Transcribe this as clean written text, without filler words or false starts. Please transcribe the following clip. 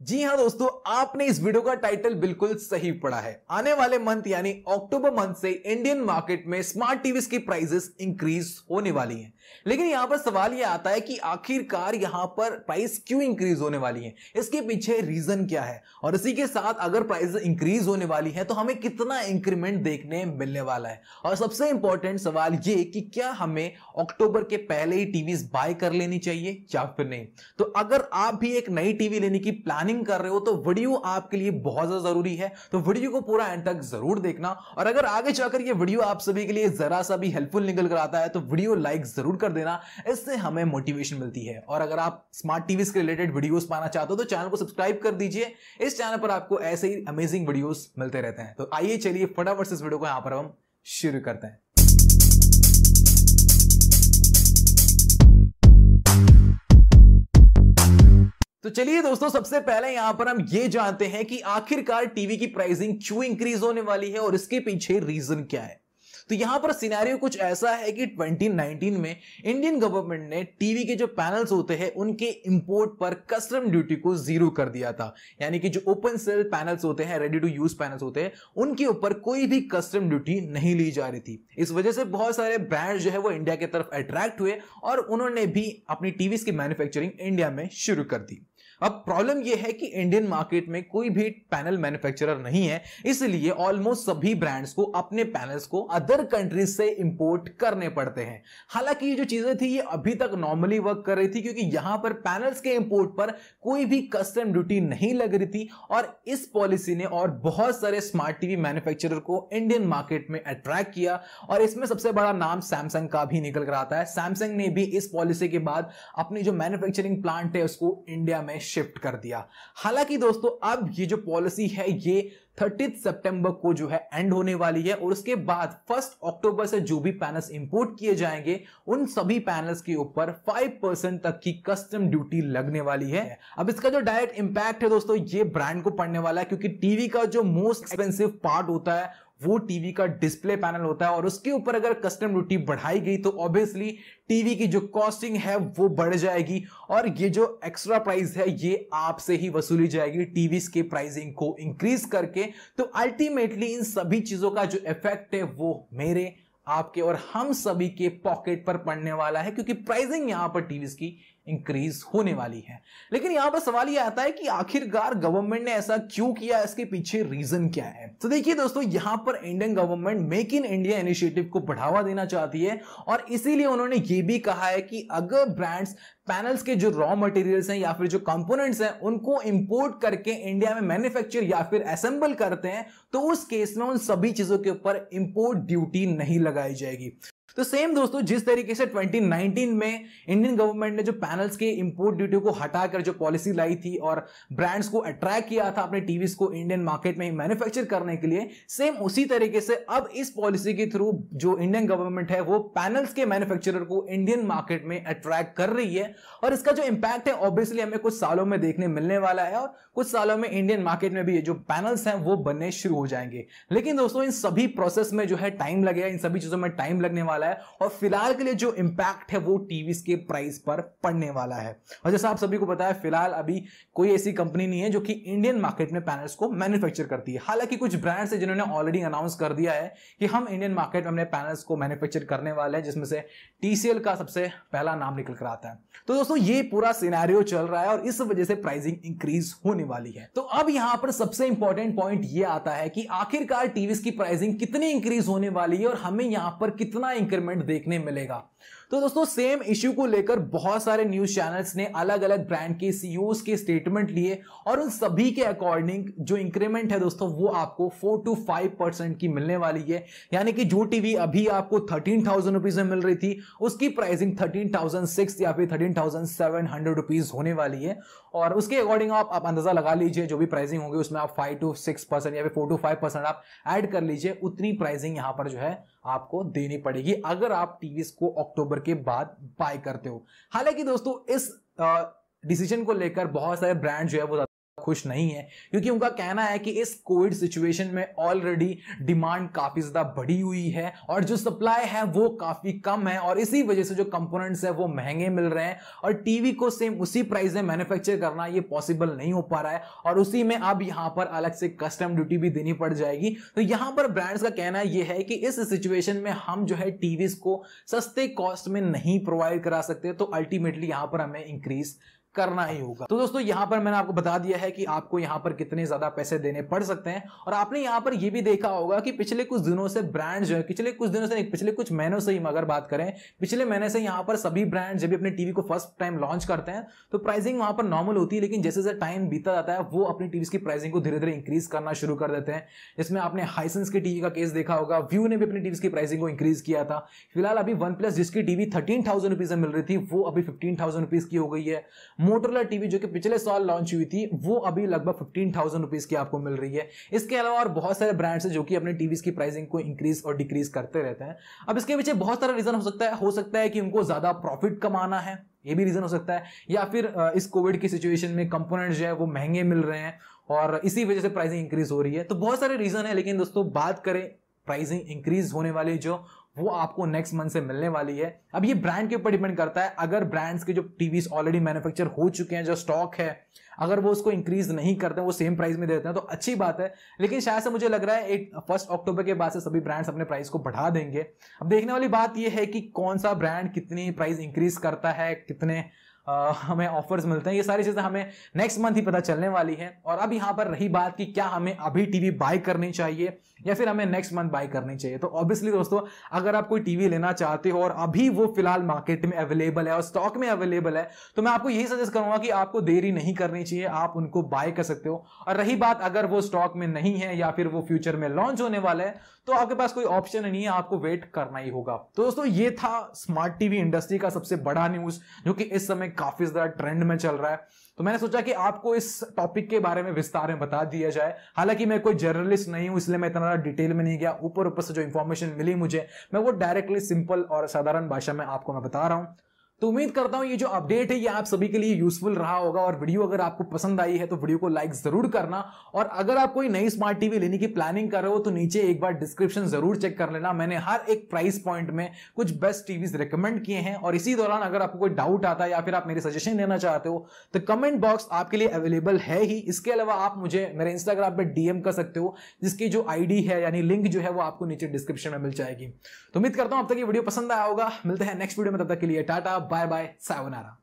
जी हां दोस्तों, आपने इस वीडियो का टाइटल बिल्कुल सही पढ़ा है। आने वाले मंथ यानी अक्टूबर मंथ से इंडियन मार्केट में स्मार्ट टीवीज की प्राइसेस इंक्रीज होने वाली हैं। लेकिन यहां पर सवाल यह आता है कि आखिरकार यहां पर प्राइस क्यों इंक्रीज होने वाली है, इसके पीछे रीजन क्या है, और इसी के साथ अगर प्राइस इंक्रीज होने वाली है तो हमें कितना इंक्रीमेंट देखने मिलने वाला है। और सबसे इंपॉर्टेंट सवाल ये कि क्या हमें अक्टूबर के पहले ही टीवीज बाय कर लेनी चाहिए या फिर नहीं। तो अगर आप भी एक नई टीवी लेने की प्लानिंग कर रहे हो तो वीडियो आपके लिए बहुत ज्यादा जरूरी है, तो वीडियो को पूरा एंड तक जरूर देखना। और अगर आगे जाकर ये वीडियो आप सभी के लिए जरा सा भी हेल्पफुल निकल कर आता है तो वीडियो लाइक जरूर कर देना, इससे हमें मोटिवेशन मिलती है। और अगर आप स्मार्ट टीवीज के रिलेटेड वीडियोस पाना चाहते हो तो चैनल को सब्सक्राइब कर दीजिए। इस चैनल पर आपको ऐसे ही अमेजिंग वीडियोस मिलते रहते हैं। तो आइए चलिए फटाफट से इस वीडियो को यहां पर हम शुरू करते हैं। तो चलिए दोस्तों, सबसे पहले यहां पर हम ये जानते हैं कि आखिरकार टीवी की प्राइसिंग क्यों इंक्रीज होने वाली है और इसके पीछे रीजन क्या है। तो यहां पर सिनेरियो कुछ ऐसा है कि 2019 में इंडियन गवर्नमेंट ने टीवी के जो पैनल्स होते हैं उनके इंपोर्ट पर कस्टम ड्यूटी को जीरो कर दिया था। यानी कि जो ओपन सेल पैनल्स होते हैं, रेडी टू यूज पैनल्स होते हैं, उनके ऊपर कोई भी कस्टम ड्यूटी नहीं ली जा रही थी। इस वजह से बहुत सारे ब्रांड जो है वो इंडिया की तरफ अट्रैक्ट हुए और उन्होंने भी अपनी टीवीज की मैन्युफैक्चरिंग इंडिया में शुरू कर दी। अब प्रॉब्लम यह है कि इंडियन मार्केट में कोई भी पैनल मैन्युफैक्चरर नहीं है, इसलिए ऑलमोस्ट सभी ब्रांड्स को अपने पैनल्स को अदर कंट्रीज से इंपोर्ट करने पड़ते हैं। हालांकि ये जो चीजें थी ये अभी तक नॉर्मली वर्क कर रही थी, क्योंकि यहां पर पैनल्स के इंपोर्ट पर कोई भी कस्टम ड्यूटी नहीं लग रही थी। और इस पॉलिसी ने और बहुत सारे स्मार्ट टीवी मैन्युफैक्चरर को इंडियन मार्केट में अट्रैक्ट किया, और इसमें सबसे बड़ा नाम सैमसंग का भी निकल कर आता है। सैमसंग ने भी इस पॉलिसी के बाद अपनी जो मैन्युफैक्चरिंग प्लांट है उसको इंडिया में शिफ्ट कर दिया। हालांकि दोस्तों अब ये जो पॉलिसी है ये 30 सितंबर को जो है एंड होने वाली है, और उसके बाद 1 अक्टूबर से जो भी पैनल्स इंपोर्ट किए जाएंगे उन सभी पैनल्स के ऊपर 5% तक की कस्टम ड्यूटी लगने वाली है। अब इसका जो डायरेक्ट इंपैक्ट है दोस्तों ये ब्रांड को पड़ने वाला है, क्योंकि टीवी का जो मोस्ट एक्सपेंसिव पार्ट होता है वो टीवी का डिस्प्ले पैनल होता है, और उसके ऊपर अगर कस्टम ड्यूटी बढ़ाई गई तो ऑब्वियसली टीवी की जो कॉस्टिंग है वो बढ़ जाएगी, और ये जो एक्स्ट्रा प्राइस है ये आपसे ही वसूली जाएगी टीवीज के प्राइसिंग को इंक्रीज करके। तो अल्टीमेटली इन सभी चीजों का जो इफेक्ट है वो मेरे, आपके और हम सभी के पॉकेट पर पड़ने वाला है, क्योंकि प्राइसिंग यहां पर टीवीज की इंक्रीज होने वाली है। लेकिन यहां पर सवाल यह आता है कि आखिरकार गवर्नमेंट ने ऐसा क्यों किया, इसके पीछे रीजन क्या है। तो देखिए दोस्तों, यहां पर Indian government make in India initiative को बढ़ावा देना चाहती है, और इसीलिए उन्होंने यह भी कहा है कि अगर ब्रांड्स पैनल्स के जो रॉ मटेरियल्स हैं या फिर जो कंपोनेंट्स हैं उनको इंपोर्ट करके इंडिया में मैन्युफैक्चर या फिर असेंबल करते हैं तो उस केस में उन सभी चीजों के ऊपर इंपोर्ट ड्यूटी नहीं लगाई जाएगी। तो सेम दोस्तों, जिस तरीके से 2019 में इंडियन गवर्नमेंट ने जो पैनल्स के इंपोर्ट ड्यूटी को हटाकर जो पॉलिसी लाई थी और ब्रांड्स को अट्रैक्ट किया था अपने टीवीज को इंडियन मार्केट में मैन्युफैक्चर करने के लिए, सेम उसी तरीके से अब इस पॉलिसी के थ्रू जो इंडियन गवर्नमेंट है वो पैनल्स के मैन्युफैक्चरर को इंडियन मार्केट में अट्रैक्ट कर रही है। और इसका जो इंपैक्ट है ऑब्वियसली हमें कुछ सालों में देखने मिलने वाला है, और कुछ सालों में इंडियन मार्केट में भी ये जो पैनल्स हैं वो बनने शुरू हो जाएंगे। लेकिन दोस्तों इन सभी प्रोसेस में जो है टाइम लगेगा, इन सभी चीजों में टाइम लगने वाला है, और फिलहाल के लिए जो इंपैक्ट है वो टीवीज के प्राइस पर पड़ने वाला है। और जैसा आप सभी को पता है फिलहाल अभी कोई ऐसी कंपनी नहीं है जो कि इंडियन मार्केट में पैनल्स को मैन्युफैक्चर करती है। हालांकि कुछ ब्रांड्स हैं जिन्होंने ऑलरेडी अनाउंस कर दिया है कि हम इंडियन मार्केट में अपने पैनल्स को मैन्युफैक्चर करने वाले हैं, जिसमें से TCL का सबसे पहला नाम निकल कर आता है। तो दोस्तों ये पूरा सिनेरियो चल रहा है और इस वजह से प्राइसिंग इंक्रीज होने वाली है। तो अब यहां पर सबसे इंपॉर्टेंट पॉइंट ये आता है कि आखिरकार टीवीज की प्राइसिंग कितनी इंक्रीज होने वाली है और हमें यहां पर कितना इंक्रीमेंट देखने मिलेगा। तो दोस्तों सेम इश्यू को लेकर बहुत सारे न्यूज चैनल्स ने अलग अलग ब्रांड के CEOs के स्टेटमेंट लिए, और उन सभी के अकॉर्डिंग जो इंक्रीमेंट है दोस्तों वो आपको 4 to 5% की मिलने वाली है। यानी कि जो टीवी अभी आपको 13,000 रुपीज में मिल रही थी उसकी प्राइसिंग 13,600 या फिर 13,700 रुपीज होने वाली है। और उसके अकॉर्डिंग आप अंदाजा लगा लीजिए जो भी प्राइसिंग होगी उसमें आप 5 to 6% या फिर 4 to 5% आप ऐड कर लीजिए, उतनी प्राइसिंग यहां पर जो है आपको देनी पड़ेगी अगर आप टीवीज को अक्टूबर के बाद बाय करते हो। हालांकि दोस्तों इस डिसीजन को लेकर बहुत सारे ब्रांड जो है वो खुश नहीं है, क्योंकि उनका कहना है कि इस कोविड सिचुएशन में ऑलरेडी डिमांड काफी ज्यादा बढ़ी हुई है और जो सप्लाई है वो काफी कम है, और इसी वजह से जो कंपोनेंट्स है वो महंगे मिल रहे हैं और टीवी को सेम उसी प्राइस में मैन्युफैक्चर करना ये पॉसिबल नहीं हो पा रहा है, और उसी में अब यहां पर अलग से कस्टम ड्यूटी भी देनी पड़ जाएगी। तो यहां पर ब्रांड्स का कहना यह है कि इस सिचुएशन में हम जो है टीवीज को सस्ते कॉस्ट में नहीं प्रोवाइड करा सकते, तो अल्टीमेटली यहां पर हमें इंक्रीज करना ही होगा। तो दोस्तों यहां पर मैंने आपको बता दिया है कि आपको यहां पर कितने ज्यादा पैसे देने पड़ सकते हैं, और आपने यहां पर यह भी देखा होगा कि पिछले कुछ दिनों से ब्रांड जो है, पिछले कुछ महीनों से ही अगर बात करें, पिछले महीने से यहां पर सभी ब्रांड जब भी अपने टीवी को फर्स्ट टाइम लॉन्च करते हैं तो प्राइसिंग वहां पर नॉर्मल होती है, लेकिन जैसे जैसे टाइम बीता जाता है वो अपनी टीवी की प्राइसिंग को धीरे धीरे इंक्रीज करना शुरू कर देते हैं। इसमें आपने हाइसेंस की टीवी का केस देखा होगा, व्यू ने भी अपनी टीवी की प्राइसिंग को इंक्रीज किया था। फिलहाल अभी वन प्लस जिसकी टीवी 13,000 रुपीज में मिल रही थी वो अभी 15,000 रुपीज की हो गई है। मोटोरोला टीवी जो कि पिछले साल लॉन्च हुई थी वो अभी लगभग 15,000 रुपीज की आपको मिल रही है। इसके अलावा और बहुत सारे ब्रांड्स हैं जो कि अपने टीवीज की प्राइसिंग को इंक्रीज और डिक्रीज करते रहते हैं। अब इसके पीछे बहुत सारा रीजन हो सकता है कि उनको ज्यादा प्रॉफिट कमाना है, ये भी रीजन हो सकता है, या फिर इस कोविड की सिचुएशन में कंपोनेंट्स जो है वो महंगे मिल रहे हैं और इसी वजह से प्राइसिंग इंक्रीज हो रही है। तो बहुत सारे रीजन है, लेकिन दोस्तों बात करें प्राइसिंग इंक्रीज होने वाली जो वो आपको नेक्स्ट मंथ से मिलने वाली है। अब ये ब्रांड के ऊपर डिपेंड करता है, अगर ब्रांड्स के जो टीवीज ऑलरेडी मैन्युफैक्चर हो चुके हैं, जो स्टॉक है, अगर वो उसको इंक्रीज नहीं करते हैं, वो सेम प्राइस में देते हैं तो अच्छी बात है, लेकिन शायद से मुझे लग रहा है 1 अक्टूबर के बाद से सभी ब्रांड्स अपने प्राइस को बढ़ा देंगे। अब देखने वाली बात ये है कि कौन सा ब्रांड कितनी प्राइस इंक्रीज करता है, कितने हमें ऑफर्स मिलते हैं, ये सारी चीजें हमें नेक्स्ट मंथ ही पता चलने वाली है। और अब यहां पर रही बात कि क्या हमें अभी टीवी बाय करनी चाहिए या फिर हमें नेक्स्ट मंथ बाय करनी चाहिए, तो ऑब्वियसली दोस्तों अगर आप कोई टीवी लेना चाहते हो और अभी वो फिलहाल मार्केट में अवेलेबल है और स्टॉक में अवेलेबल है, तो मैं आपको यही सजेस्ट करूंगा कि आपको देरी नहीं करनी चाहिए, आप उनको बाय कर सकते हो। और रही बात अगर वो स्टॉक में नहीं है या फिर वो फ्यूचर में लॉन्च होने वाला है, तो आपके पास कोई ऑप्शन नहीं है, आपको वेट करना ही होगा। तो दोस्तों ये था स्मार्ट टीवी इंडस्ट्री का सबसे बड़ा न्यूज जो कि इस समय काफी ज्यादा ट्रेंड में चल रहा है। तो मैंने सोचा कि आपको इस टॉपिक के बारे में विस्तार में बता दिया जाए। हालांकि मैं कोई जर्नलिस्ट नहीं हूं, इसलिए मैं इतना डिटेल में नहीं गया, ऊपर से जो इंफॉर्मेशन मिली मुझे मैं वो डायरेक्टली सिंपल और साधारण भाषा में आपको मैं बता रहा हूं। तो उम्मीद करता हूं ये जो अपडेट है ये आप सभी के लिए यूजफुल रहा होगा, और वीडियो अगर आपको पसंद आई है तो वीडियो को लाइक जरूर करना। और अगर आप कोई नई स्मार्ट टीवी लेने की प्लानिंग कर रहे हो तो नीचे एक बार डिस्क्रिप्शन जरूर चेक कर लेना, मैंने हर एक प्राइस पॉइंट में कुछ बेस्ट टीवीज रिकमेंड किए हैं। और इसी दौरान अगर आपको कोई डाउट आता है या फिर आप मेरे सजेशन लेना चाहते हो तो कमेंट बॉक्स आपके लिए अवेलेबल है ही। इसके अलावा आप मुझे मेरे इंस्टाग्राम पे डीएम कर सकते हो, जिसकी जो आईडी है यानी लिंक जो है वो आपको नीचे डिस्क्रिप्शन में मिल जाएगी। तो उम्मीद करता हूं अब तक ये वीडियो पसंद आया होगा। मिलते हैं नेक्स्ट वीडियो में, तब तक के लिए टाटा बाय बाय सायोनारा।